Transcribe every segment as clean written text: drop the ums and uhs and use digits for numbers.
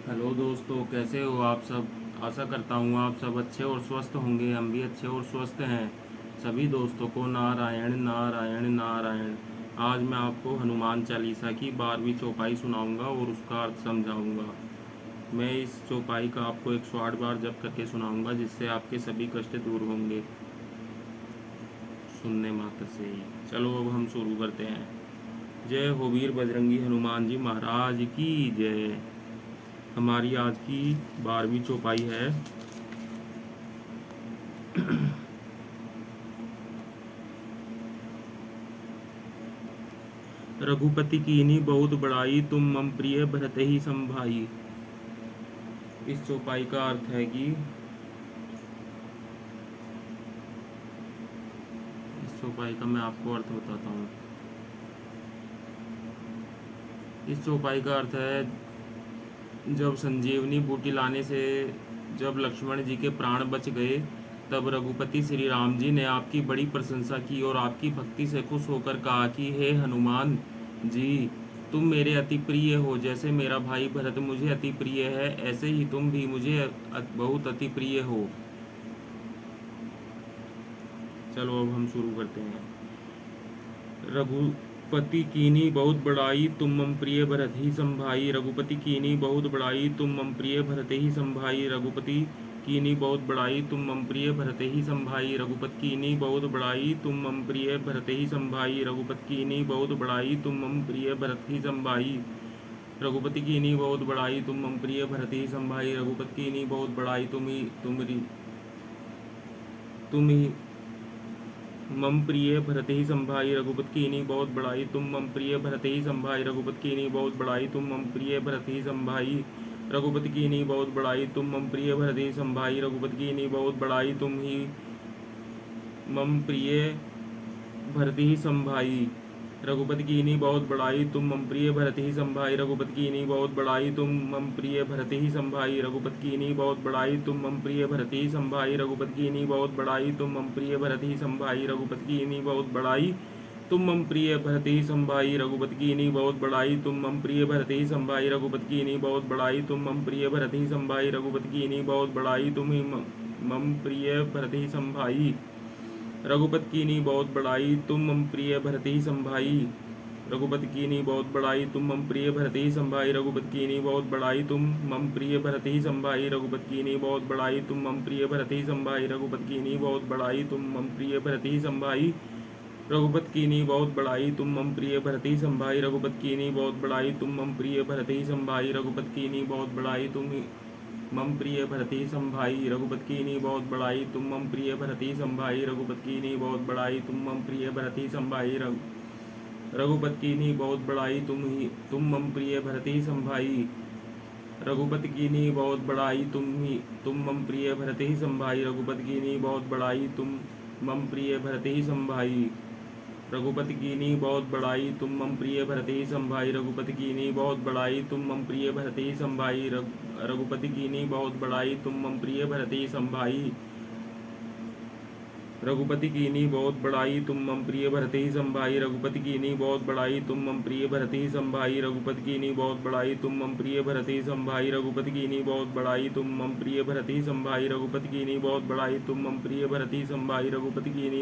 Hello दोस्तों, कैसे हो आप सब। आशा करता हूँ आप सब अच्छे और स्वस्थ होंगे। हम भी अच्छे और स्वस्थ हैं। सभी दोस्तों को नारायण नारायण नारायण। आज मैं आपको हनुमान चालीसा की 12वीं चौपाई सुनाऊंगा और उसका अर्थ समझाऊंगा। मैं इस चौपाई का आपको 108 बार जप करके सुनाऊंगा, जिससे आपके सभी कष्ट दूर होंगे सुनने मात्र से ही। चलो अब हम शुरू करते हैं। जय हो वीर बजरंगी हनुमान जी महाराज की जय। हमारी आज की 12वीं चौपाई है। रघुपति कीन्ही बहुत बड़ाई, तुम मम प्रिय भरत ही संभाई। इस चौपाई का अर्थ है कि इस चौपाई का मैं आपको अर्थ बताता हूँ। इस चौपाई का अर्थ है, जब संजीवनी बूटी लाने से जब लक्ष्मण जी के प्राण बच गए, तब रघुपति श्री राम जी ने आपकी बड़ी प्रशंसा की और आपकी भक्ति से खुश होकर कहा कि हे हनुमान जी, तुम मेरे अति प्रिय हो। जैसे मेरा भाई भरत मुझे अति प्रिय है, ऐसे ही तुम भी मुझे बहुत अति प्रिय हो। चलो अब हम शुरू करते हैं। रघुपति कीन्ही बहुत बड़ाई, तुम मम प्रिय भरत ही संभाई। रघुपति कीन्ही बहुत बड़ाई, तुम मम प्रिय भरत ही संभाई। रघुपति कीन्ही बहुत बड़ाई, तुम मम प्रिय भरत ही संभाई। रघुपति कीन्ही बहुत बड़ाई, तुम मम प्रिय भरत ही संभाई। रघुपति कीन्ही बहुत बड़ाई, तुम मम प्रिय भरत ही संभाई। रघुपति कीन्ही बहुत बड़ाई, तुम मम प्रिय भरत ही संभाई। रघुपति कीन्ही बहुत बड़ाई, तुम ही मम प्रिय भरत ही संभाई। रघुपति कीन्ही बहुत बड़ाई, तुम मम प्रिय भरत ही संभाई। रघुपति कीन्ही बहुत बड़ाई, तुम मम प्रिय भरत ही संभाई। रघुपति कीन्ही बहुत बड़ाई, तुम मम प्रिय भरत ही संभाई। रघुपति कीन्ही बहुत बड़ाई, तुम ही मम प्रिय भरत ही संभाई। रघुपति कीन्ही बहुत बड़ाई, तुम मम प्रिय भरत ही संभाई। रघुपति कीन्ही बहुत बड़ाई, तुम मम प्रिय भरत ही संभाई। रघुपति कीन्ही बहुत बड़ाई, तुम मम प्रिय भरत ही संभाई। रघुपति कीन्ही बहुत बड़ाई, तुम मम प्रिय भरत ही संभाई। रघुपति कीन्ही बहुत बड़ाई, तुम मम प्रिय भरत ही संभाई। रघुपति कीन्ही बहुत बड़ाई, तुम मम प्रिय भरत ही संभाई। रघुपति कीन्ही बहुत बड़ाई, तुम मम प्रिय भरत ही संभाई। रघुपति कीन्ही बहुत बड़ाई, तुम ही मम प्रिय भरत ही संभाई। रघुपति कीन्ही बहुत बड़ाई, तुम मम प्रिय भरत ही संभाई। रघुपति कीन्ही बहुत बड़ाई, तुम मम प्रिय भरत ही संभाई। रघुपति कीन्ही बहुत बड़ाई, तुम मम प्रिय भरत ही संभाई। रघुपति कीन्ही बहुत बड़ाई, तुम मम प्रिय भरत ही संभाई। रघुपति कीन्ही बहुत बड़ाई, तुम मम प्रिय भरत ही संभाई। रघुपति कीन्ही बहुत बड़ाई, तुम मम प्रिय भरत ही संभाई। रघुपति कीन्ही बहुत बड़ाई, तुम मम प्रिय भरत ही संभाई। रघुपति कीन्ही बहुत बड़ाई, तुम मम प्रिय भरती संभाई। रघुपति कीन्ही बहुत बड़ाई, तुम मम प्रिय भरती संभाई। रघुपति कीन्ही बहुत बड़ाई, तुम मम प्रिय भरती संभाई। रघुपति कीन्ही बहुत बड़ाई, तुम मम प्रिय भरती संभाई। रघुपति कीन्ही बहुत बड़ाई, तुम मम प्रिय भरती संभाई। रघुपति कीन्ही बहुत बड़ाई, तुम मम प्रिय भरती संभाई। रघुपति कीन्ही बहुत बड़ाई, तुम मम प्रिय भरते संभाई। रघुपति कीन्ही बहुत बड़ाई, तुम मम प्रिय भरते संभाई। रघुपति कीन्ही बहुत बड़ाई, तुम मम प्रिय भरते संभाई। रघुपति कीन्ही बहुत बड़ाई, तुम मम प्रिय भरते संभाई। रघुपति कीन्ही बहुत बड़ाई, तुम मम प्रिय भरते संभाई। रघुपति कीन्ही बहुत बड़ाई, तुम मम प्रिय भरते संभाई। रघुपति कीन्ही बहुत बड़ाई, तुम मम प्रिय भरते संभाई। रघुपति कीन्ही बहुत बड़ाई, तुम मम प्रिय भरते संभाई। रघुपति कीन्ही बहुत बड़ाई, तुम मम प्रिय भरते संभाई। रघुपति कीन्ही बहुत बड़ाई, तुम मम प्रिय भरते संभाई। रघुपति कीन्ही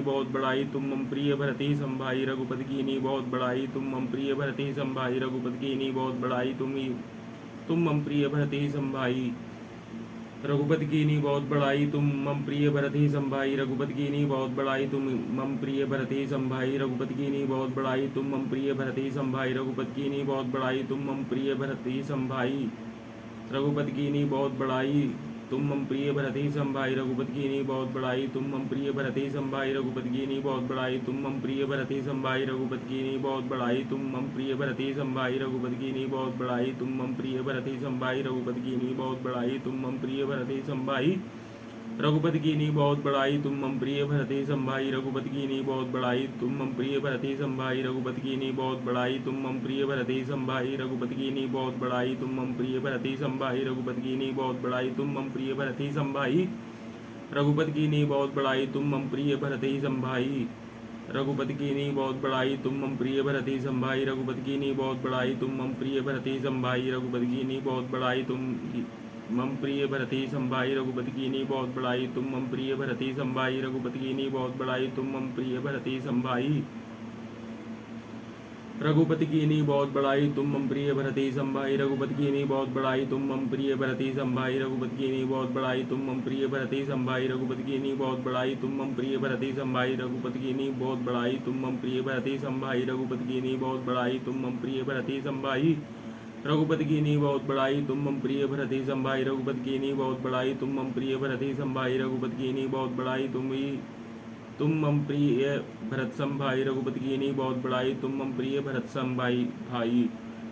बहुत बड़ाई, तुम मम प्रिय भरते संभाई। रघुपति कीन्ही बहुत बड़ाई, तुम मम प्रिय भरते संभाई। रघुपति कीन्ही बहुत बड़ाई, तुम मम प्रिय भरते संभाई। रघुपति कीन्ही बहुत बड़ाई, तुम मम प्रिय भरते संभाई। रघुपति कीन्ही बहुत बड़ाई, तुम मम प्रिय भरते संभाई। रघुपति कीन्ही बहुत बड़ाई, तुम मम प्रिय भरते संभाई। रघुपति कीन्ही बहुत बड़ाई, तुम मम प्रिय भरते संभाई। रघुपति कीन्ही बहुत बड़ाई, तुम मम प्रिय भरते संभाई। रघुपति कीन्ही बहुत बड़ाई, तुम मम प्रिय भरते संभाई। रघुपति कीन्ही बहुत बड़ाई, तुम मम प्रिय भरते संभाई। रघुपति कीन्ही बहुत बड़ाई, तुम मम प्रिय भरते संभाई। रघुपति कीन्ही बहुत बड़ाई, तुम मम प्रिय भरते संभाई। रघुपति कीन्ही बहुत बड़ाई, तुम मम प्रिय भरते संभाई। रघुपति कीन्ही बहुत बड़ाई, तुम मम प्रिय भरते संभाई। रघुपति कीन्ही बहुत बड़ाई, तुम मम प्रिय भरते संभाई। रघुपति कीन्ही बहुत बड़ाई, तुम मम प्रिय भरते संभाई। रघुपति कीन्ही बहुत बड़ाई, तुम मम प्रिय भरते संभाई। रघुपति कीन्ही बहुत बड़ाई, तुम मम प्रिय भरते संभाई। रघुपति कीन्ही बहुत बड़ाई, तुम मम प्रिय भरत ही संभाई। रघुपति कीन्ही बहुत बड़ाई, तुम मम प्रिय भरत ही संभाई। रघुपति कीन्ही बहुत बड़ाई, तुम मम प्रिय भरत ही संभाई। रघुपति कीन्ही बहुत बड़ाई, तुम मम प्रिय भरत ही संभाई। रघुपति कीन्ही बहुत बड़ाई, तुम मम प्रिय भरत ही संभाई। रघुपति कीन्ही बहुत बड़ाई, तुम मम प्रिय भरत ही संभाई। रघुपति कीन्ही बहुत बड़ाई, तुम मम प्रिय भरत ही संभाई। रघुपति कीन्ही बहुत बड़ाई, तुम मम प्रिय भरत ही संभाई। रघुपति कीन्ही बहुत बड़ाई, तुम मम प्रिय भरत ही संभाई। रघुपति कीन्ही बहुत बड़ाई, तुम मम प्रिय भरत ही संभाई। रघुपति कीन्ही बहुत बड़ाई, तुम मम प्रिय भरत ही संभाई। रघुपति कीन्ही बहुत बड़ाई, तुम मम प्रिय भरत ही संभाई। रघुपति कीन्ही बहुत बड़ाई, तुम मम प्रिय भरत ही संभाई। रघुपति कीन्ही बहुत बड़ाई, तुम मम प्रिय भरत संभाई। रघुपति कीन्ही बहुत बड़ाई, तुम मम प्रिय भरत संभाई भाई।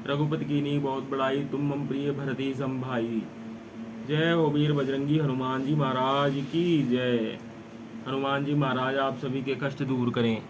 रघुपति कीन्ही बहुत बड़ाई, तुम मम प्रिय भरत ही संभाई। जय हो वीर बजरंगी हनुमान जी महाराज की जय। हनुमान जी महाराज आप सभी के कष्ट दूर करें।